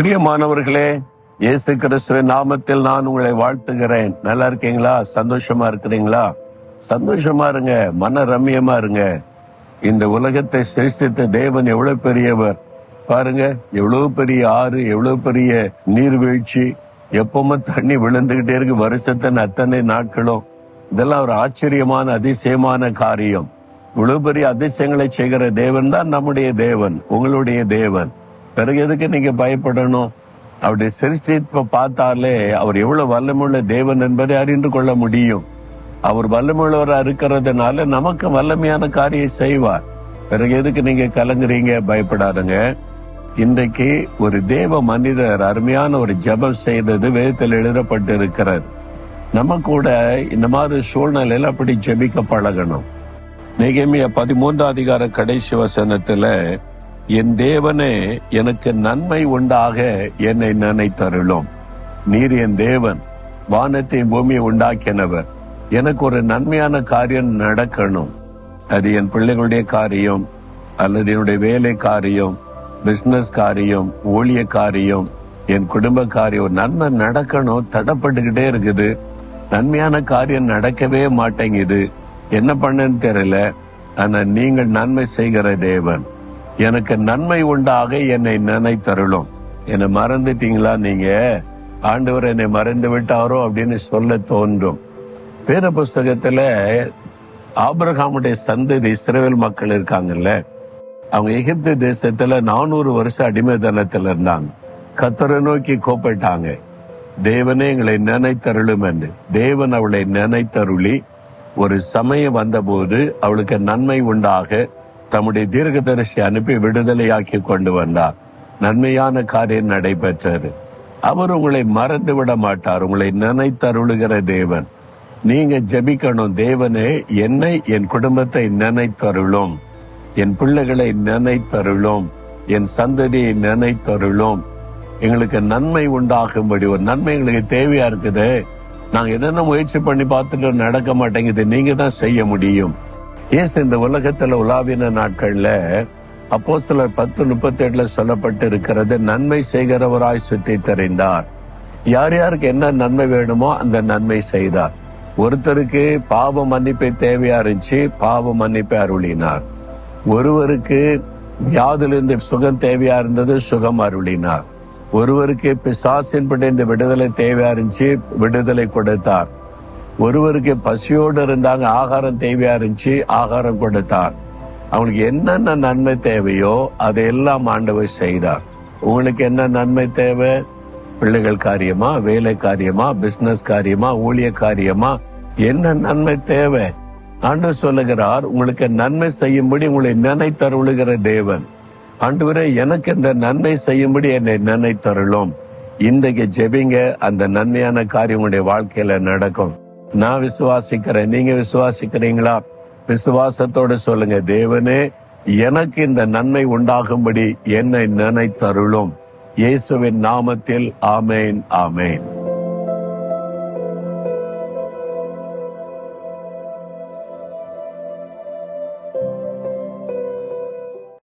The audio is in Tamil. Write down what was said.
பிரியமானவர்களே, இயேசு கிறிஸ்துவின் நாமத்தில் நான் உங்களை வாழ்த்துகிறேன். நல்லா இருக்கீங்களா? சந்தோஷமா இருக்கிறீங்களா? சந்தோஷமா இருங்க, மன ரம்யமா இருங்க. இந்த உலகத்தை சிருஷ்டித்த தேவன் எவ்வளவு பெரியவர் பாருங்க. எவ்வளவு பெரிய ஆறு, எவ்வளவு பெரிய நீர்வீழ்ச்சி, எப்பவுமே தண்ணி விழுந்துகிட்டே இருக்கு வருஷத்தின் அத்தனை நாட்களும். இதெல்லாம் ஒரு ஆச்சரியமான அதிசயமான காரியம். இவ்வளவு பெரிய அதிசயங்களை செய்கிற தேவன் தான் நம்முடைய தேவன், உங்களுடைய தேவன். பிறகு எதுக்கு நீங்க பயப்படணும்? அவருடைய சிருஷ்டிப்பை பார்த்தாலே அவர் எவ்வளவு வல்லமுள்ள தேவன் என்பதை அறிந்து கொள்ள முடியும். அவர் வல்லமுள்ளவராக இருக்கிறதுனால நமக்கு வல்லமையான காரியம் செய்வார். பிறகு எதுக்கு நீங்க கலங்குறீங்க? பயப்படாதுங்க. இன்றைக்கு ஒரு தேவ மனிதர் அருமையான ஒரு ஜெபம் செய்தது வேதத்தில் எழுதப்பட்டு இருக்கிறது. நம்ம கூட இந்த மாதிரி சூழ்நிலையில அப்படி ஜெபிக்க பழகணும். நெகேமியா 13 கடைசி வசனத்துல, என் தேவனே, எனக்கு நன்மை உண்டாக என்னை நினைத்தருளும். நீர் என் தேவன், வானத்தை பூமியை உண்டாக்கினவர். எனக்கு ஒரு நன்மையான காரியம் நடக்கணும். அது என் பிள்ளைகளுடைய காரியம், அல்லது என்னுடைய வேலை காரியம், பிசினஸ் காரியம், ஊழிய காரியம், என் குடும்ப காரியம். ஒரு நன்மை நடக்கணும், தடப்பட்டுக்கிட்டே இருக்குது. நன்மையான காரியம் நடக்கவே மாட்டேங்குது. என்ன பண்ணன்னு தெரியல. ஆனா நீங்கள் நன்மை செய்கிற தேவன். எனக்கு நன்மை உண்டாக என்னை நினைத்தருளும். என்னை மறந்துட்டீங்களா? நீங்க ஆண்டவர் என்னை மறந்து விட்டாரோ அப்படின்னு சொல்ல தோன்றும். வேத புஸ்தகத்துல ஆபிரகாமுடைய சந்ததி இஸ்ரவேல் மக்கள் இருக்காங்கல்ல, அவங்க எகிப்து தேசத்துல 400 வருஷம் அடிமைத்தனத்துல இருந்தாங்க. கர்த்தரை நோக்கி கூப்பிட்டாங்க, தேவனே எங்களை நினைத்தருளும் என்று. தேவன் அவளை நினைத்தருளி ஒரு சமயம் வந்தபோது அவளுக்கு நன்மை உண்டாக தம்முடைய தீர்க்கதரிசி அனுப்பி விடுதலையாக்கி கொண்டு வந்தார். நன்மையான காரியம் நடைபெற்றது. அவர் உங்களை மறந்து விட மாட்டார். உங்களை நினைத்தருளுகிற தேவன். நீங்க ஜெபிக்கணும், தேவனே என்னை, என் குடும்பத்தை நினைத்தருளும், என் பிள்ளைகளை நினைத்தருளும், என் சந்ததியை நினைத்தருளும். எங்களுக்கு நன்மை உண்டாகும்படி ஒரு நன்மை எங்களுக்கு தேவையா இருக்குது. நாங்க என்னென்ன முயற்சி பண்ணி பார்த்துட்டு நடக்க மாட்டேங்குது. நீங்க தான் செய்ய முடியும். ஏசு இந்த உலகத்துல உலாவின நாட்கள்ல அப்போஸ்தலர் 10:38 சொல்லப்பட்டு இருக்கிறது, நன்மை செய்கிறவராய் சுற்றி தெரிந்தார். யார் யாருக்கு என்ன நன்மை வேணுமோ அந்த நன்மை செய்தார். ஒருத்தருக்கு பாவ மன்னிப்பை தேவையா இருந்துச்சு, பாவ மன்னிப்பை அருளினார். ஒருவருக்கு வியாதிலிருந்து சுகம் தேவையா இருந்தது, சுகம் அருளினார். ஒருவருக்கு பிசாசின்படி இந்த விடுதலை தேவையா இருந்துச்சு, விடுதலை கொடுத்தார். ஒருவருக்கு பசியோடு இருந்தாங்க, ஆகாரம் தேவையா இருந்துச்சு, ஆகாரம் கொடுத்தார். அவங்களுக்கு என்னென்ன நன்மை தேவையோ அதையெல்லாம் ஆண்டவர் செய்தார். உங்களுக்கு என்ன நன்மை தேவை? பிள்ளைகள் காரியமா, வேலை காரியமா, பிசினஸ் காரியமா, ஊழிய காரியமா, என்ன நன்மை தேவை? ஆண்டவர் சொல்லுகிறார், உங்களுக்கு நன்மை செய்யும்படி உங்களை நினைத்தருளுகிற தேவன். ஆண்டவரே, எனக்கு இந்த நன்மை செய்யும்படி என்னை நினைத்தருளும். இன்றைக்கு ஜெபிங்க, அந்த நன்மையான காரியம் உங்களுடைய வாழ்க்கையில நடக்கும். நான் விசுவாசிக்கிறேன். நீங்க விசுவாசிக்கிறீங்களா? விசுவாசத்தோட சொல்லுங்க, தேவனே எனக்கு இந்த நன்மை உண்டாகும்படி என்னை நினைத்தருளும். இயேசுவின் நாமத்தில் ஆமேன், ஆமேன்.